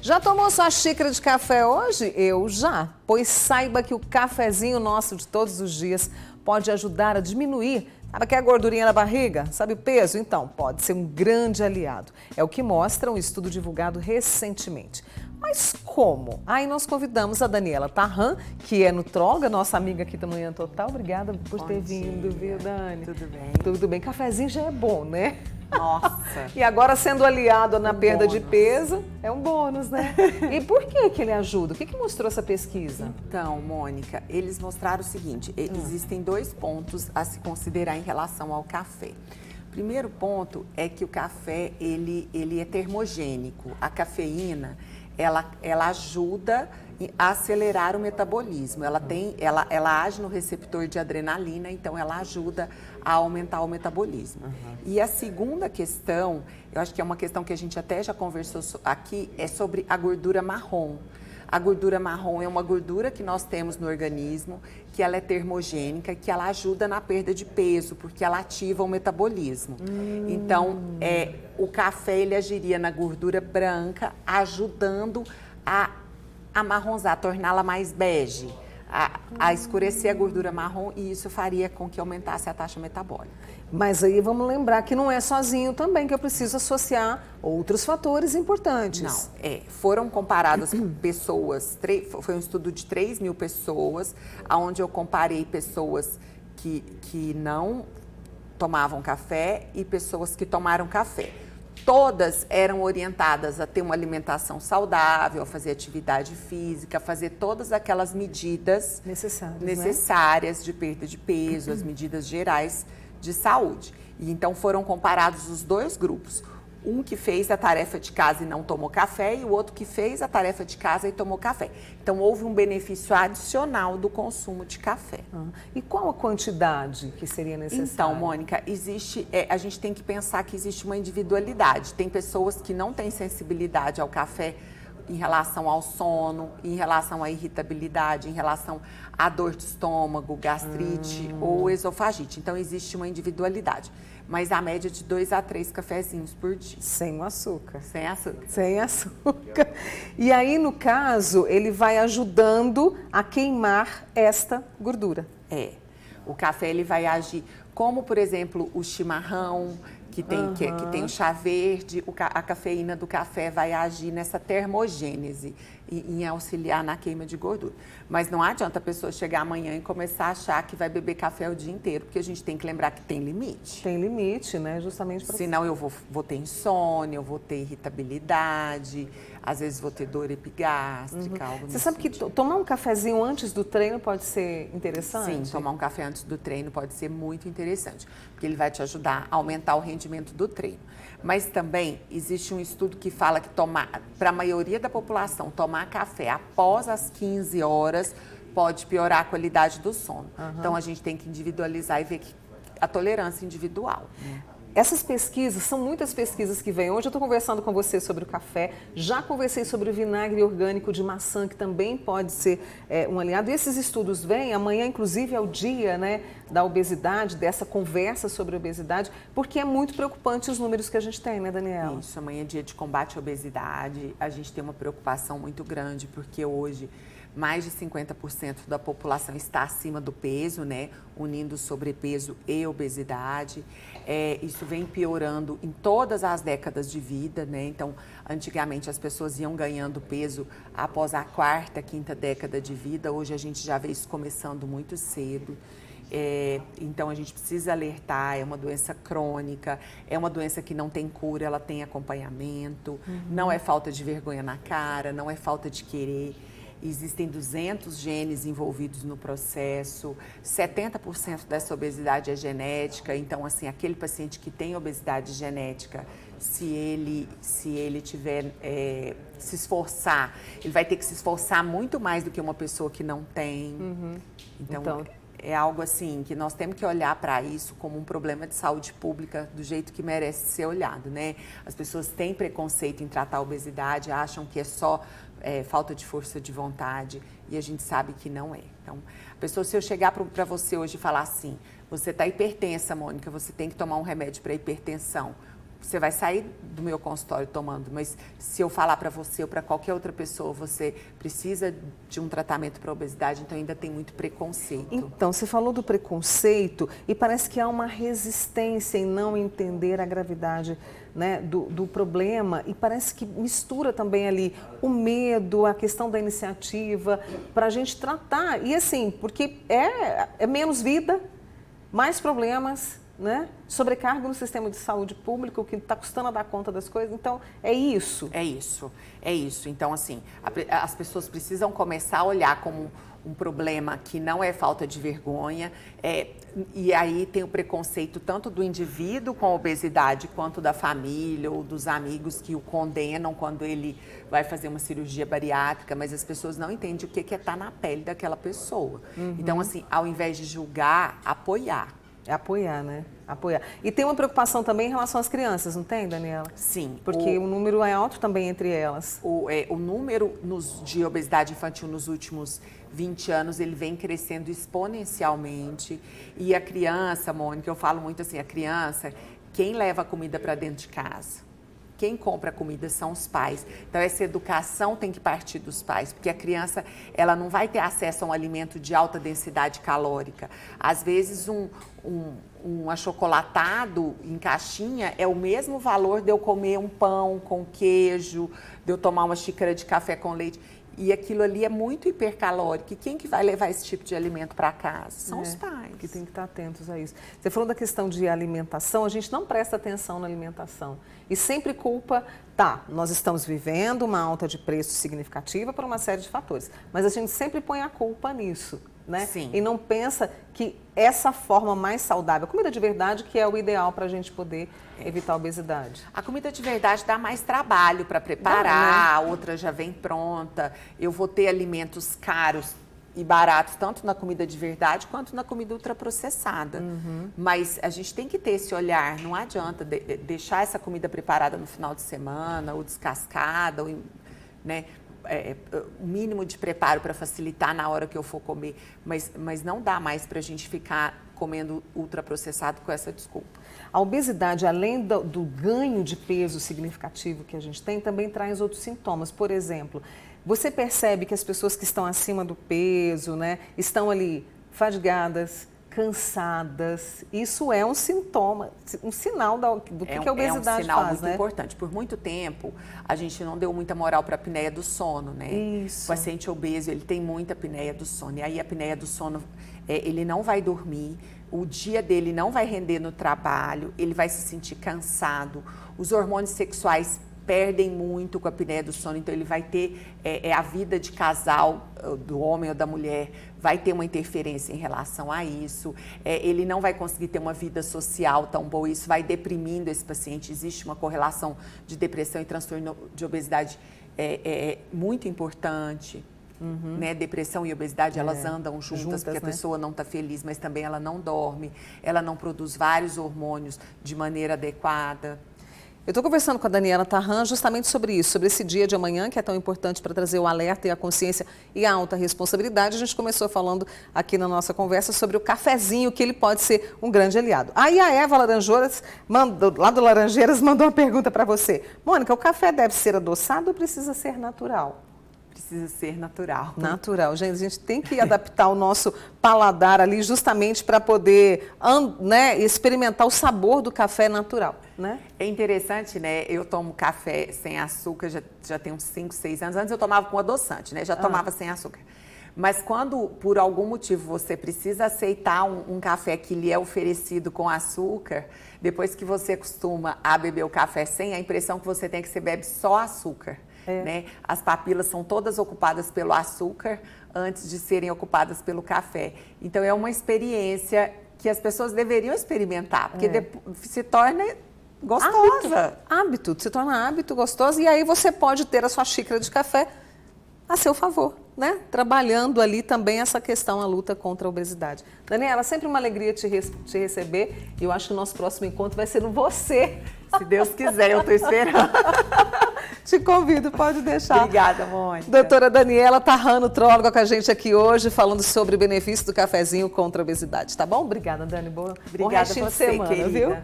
Já tomou sua xícara de café hoje? Eu já. Pois saiba que o cafezinho nosso de todos os dias pode ajudar a diminuir, sabe aquela gordurinha na barriga? Sabe o peso? Então, pode ser um grande aliado. É o que mostra um estudo divulgado recentemente. Mas como? Aí nós convidamos a Daniela Tarran, que é nutróloga, nossa amiga aqui da Manhã Total. Obrigada por ter vindo, viu, Dani? Tudo bem? Tudo bem. Cafezinho já é bom, né? Nossa! E agora sendo aliado na perda bônus. de peso, é um bônus, né? E por que ele ajuda? O que mostrou essa pesquisa? Então, Mônica, eles mostraram o seguinte, existem 2 pontos a se considerar em relação ao café. Primeiro ponto é que o café, ele é termogênico. A cafeína, ela ajuda a acelerar o metabolismo. Ela age no receptor de adrenalina, então ela ajuda a aumentar o metabolismo. E a segunda questão, eu acho que é uma questão que a gente até já conversou aqui, é sobre a gordura marrom. A gordura marrom é uma gordura que nós temos no organismo, que ela é termogênica, que ela ajuda na perda de peso, porque ela ativa o metabolismo. Então, o café ele agiria na gordura branca, ajudando a amarronzar, torná-la mais bege, a escurecer a gordura marrom, e isso faria com que aumentasse a taxa metabólica. Mas aí vamos lembrar que não é sozinho também, que eu preciso associar outros fatores importantes. Não, foram comparadas pessoas, foi um estudo de 3.000 pessoas, onde eu comparei pessoas que não tomavam café e pessoas que tomaram café. Todas eram orientadas a ter uma alimentação saudável, a fazer atividade física, a fazer todas aquelas medidas necessárias de perda de peso, as medidas gerais de saúde. E então foram comparados os 2 grupos. Um que fez a tarefa de casa e não tomou café e o outro que fez a tarefa de casa e tomou café. Então houve um benefício adicional do consumo de café. E qual a quantidade que seria necessária? Então, Mônica, a gente tem que pensar que existe uma individualidade. Tem pessoas que não têm sensibilidade ao café em relação ao sono, em relação à irritabilidade, em relação à dor de estômago, gastrite ou esofagite. Então, existe uma individualidade. Mas a média de 2 a 3 cafezinhos por dia. Sem o açúcar. Sem açúcar. Sem açúcar. E aí, no caso, ele vai ajudando a queimar esta gordura. O café ele vai agir como, por exemplo, o chimarrão, que tem o chá verde, a cafeína do café vai agir nessa termogênese em auxiliar na queima de gordura. Mas não adianta a pessoa chegar amanhã e começar a achar que vai beber café o dia inteiro, porque a gente tem que lembrar que tem limite. Tem limite, né? Justamente para... Senão eu vou ter insônia, eu vou ter irritabilidade, às vezes vou ter dor epigástrica, algo Você sabe que tomar um cafezinho antes do treino pode ser interessante? Sim, tomar um café antes do treino pode ser muito interessante, porque ele vai te ajudar a aumentar o rendimento do treino. Mas também existe um estudo que fala que para a maioria da população, tomar café após as 15 horas pode piorar a qualidade do sono. Então a gente tem que individualizar e ver a tolerância individual. Essas pesquisas, são muitas pesquisas que vêm. Hoje eu estou conversando com você sobre o café, já conversei sobre o vinagre orgânico de maçã, que também pode ser um aliado. E esses estudos vêm, amanhã inclusive é o dia, né, da obesidade, dessa conversa sobre obesidade, porque é muito preocupante os números que a gente tem, né, Daniela? Isso, amanhã é dia de combate à obesidade, a gente tem uma preocupação muito grande, porque hoje mais de 50% da população está acima do peso, né? Unindo sobrepeso e obesidade. Isso vem piorando em todas as décadas de vida, né? Então, antigamente as pessoas iam ganhando peso após a 4ª, 5ª década de vida. Hoje a gente já vê isso começando muito cedo. Então a gente precisa alertar, é uma doença crônica, é uma doença que não tem cura, ela tem acompanhamento, não é falta de vergonha na cara, não é falta de querer. Existem 200 genes envolvidos no processo, 70% dessa obesidade é genética, então assim, aquele paciente que tem obesidade genética, se ele tiver, se esforçar, ele vai ter que se esforçar muito mais do que uma pessoa que não tem. Então é algo assim que nós temos que olhar para isso como um problema de saúde pública do jeito que merece ser olhado, né? As pessoas têm preconceito em tratar a obesidade, acham que é só falta de força de vontade, e a gente sabe que não é. Então, a pessoa, se eu chegar para você hoje e falar assim, você está hipertensa, Mônica, você tem que tomar um remédio para hipertensão. Você vai sair do meu consultório tomando, mas se eu falar para você ou para qualquer outra pessoa, você precisa de um tratamento para obesidade, então ainda tem muito preconceito. Então, você falou do preconceito e parece que há uma resistência em não entender a gravidade, né, do problema, e parece que mistura também ali o medo, a questão da iniciativa, para a gente tratar. E assim, porque é menos vida, mais problemas, né? Sobrecarga no sistema de saúde público, que está custando a dar conta das coisas. Então, é isso. É isso. Então, assim, as pessoas precisam começar a olhar como um problema que não é falta de vergonha, e aí tem o preconceito tanto do indivíduo com a obesidade, quanto da família ou dos amigos que o condenam quando ele vai fazer uma cirurgia bariátrica, mas as pessoas não entendem o que é estar na pele daquela pessoa. Então, assim, ao invés de julgar, apoiar. É apoiar, né? Apoiar. E tem uma preocupação também em relação às crianças, não tem, Daniela? Sim. Porque o número é alto também entre elas. O número de obesidade infantil nos últimos 20 anos, ele vem crescendo exponencialmente. E a criança, Mônica, eu falo muito assim, a criança, quem leva a comida para dentro de casa? Quem compra a comida são os pais. Então, essa educação tem que partir dos pais, porque a criança, ela não vai ter acesso a um alimento de alta densidade calórica. Às vezes, um achocolatado em caixinha é o mesmo valor de eu comer um pão com queijo, de eu tomar uma xícara de café com leite. E aquilo ali é muito hipercalórico. E quem que vai levar esse tipo de alimento para casa? São os pais. Que tem que estar atentos a isso. Você falou da questão de alimentação, a gente não presta atenção na alimentação. E sempre culpa, nós estamos vivendo uma alta de preço significativa por uma série de fatores, mas a gente sempre põe a culpa nisso, né? Sim. E não pensa que essa forma mais saudável, a comida de verdade, que é o ideal para a gente poder evitar a obesidade. A comida de verdade dá mais trabalho para preparar, a outra já vem pronta. Eu vou ter alimentos caros e baratos, tanto na comida de verdade quanto na comida ultraprocessada. Mas a gente tem que ter esse olhar, não adianta deixar essa comida preparada no final de semana, ou descascada, ou, né, o mínimo de preparo para facilitar na hora que eu for comer, mas não dá mais para a gente ficar comendo ultraprocessado com essa desculpa. A obesidade, além do ganho de peso significativo que a gente tem, também traz outros sintomas. Por exemplo, você percebe que as pessoas que estão acima do peso, né, estão ali fadigadas, cansadas. Isso é um sintoma, um sinal do que a obesidade faz, É um sinal muito né? importante. Por muito tempo, a gente não deu muita moral para a apneia do sono, né? Isso. O paciente obeso, ele tem muita apneia do sono. E aí, a apneia do sono, ele não vai dormir, o dia dele não vai render no trabalho, ele vai se sentir cansado. Os hormônios sexuais perdem muito com a apneia do sono, então ele vai ter a vida de casal do homem ou da mulher, vai ter uma interferência em relação a isso, ele não vai conseguir ter uma vida social tão boa, isso vai deprimindo esse paciente. Existe uma correlação de depressão e transtorno de obesidade muito importante. Né? Depressão e obesidade, elas andam juntas porque a pessoa não está feliz, mas também ela não dorme, ela não produz vários hormônios de maneira adequada. Eu estou conversando com a Daniela Tarran justamente sobre isso, sobre esse dia de amanhã, que é tão importante para trazer o alerta e a consciência e a alta responsabilidade. A gente começou falando aqui na nossa conversa sobre o cafezinho, que ele pode ser um grande aliado. Aí a Eva Laranjeiras, lá do Laranjeiras, mandou uma pergunta para você. Mônica, o café deve ser adoçado ou precisa ser natural? Precisa ser natural. Natural. Gente, a gente tem que adaptar o nosso paladar ali justamente para poder, né, experimentar o sabor do café natural, né? É interessante, né? Eu tomo café sem açúcar já tem uns 5, 6 anos. Antes eu tomava com adoçante, né? Já tomava sem açúcar. Mas quando, por algum motivo, você precisa aceitar um café que lhe é oferecido com açúcar, depois que você acostuma a beber o café sem, a impressão que você tem é que você bebe só açúcar. Né? As papilas são todas ocupadas pelo açúcar antes de serem ocupadas pelo café. Então, é uma experiência que as pessoas deveriam experimentar, porque se torna gostosa. Hábito, se torna hábito gostoso, e aí você pode ter a sua xícara de café a seu favor, né? Trabalhando ali também essa questão, a luta contra a obesidade. Daniela, sempre uma alegria te receber, e eu acho que o nosso próximo encontro vai ser no Você. Se Deus quiser, eu estou esperando. Te convido, pode deixar. Obrigada, Mônica. Doutora Daniela Tarran, nutróloga, com a gente aqui hoje, falando sobre o benefício do cafezinho contra a obesidade, tá bom? Obrigada, Dani. Bom Obrigada restinho a você, de semana, querida. viu?